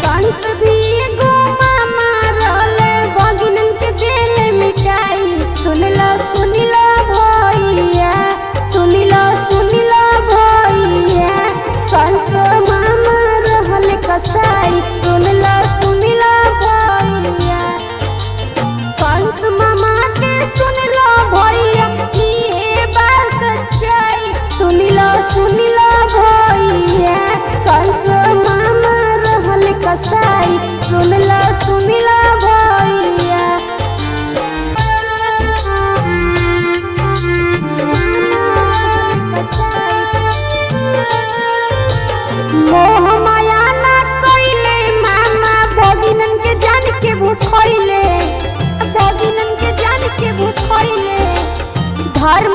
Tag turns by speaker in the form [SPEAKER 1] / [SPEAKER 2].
[SPEAKER 1] कंस भी एगो मामा रहले भगिनन के देले मिठाई। सुनिला सुनिला भैया, सुनिला सुनिला भैया, कंस मामा रहले कसाई। सुनिला सुनिला भैया, कंस मामा के सुनिला भैया, ये बात सच्चाई। सुनिला सुनिला भैया, कंस मामा रहले कसाई। सुनिला सुनिला भैया, मोह माया ना कइले मामा भगिनन के जान के भूखइले, भगिनन के जान के भूखइले। धर्म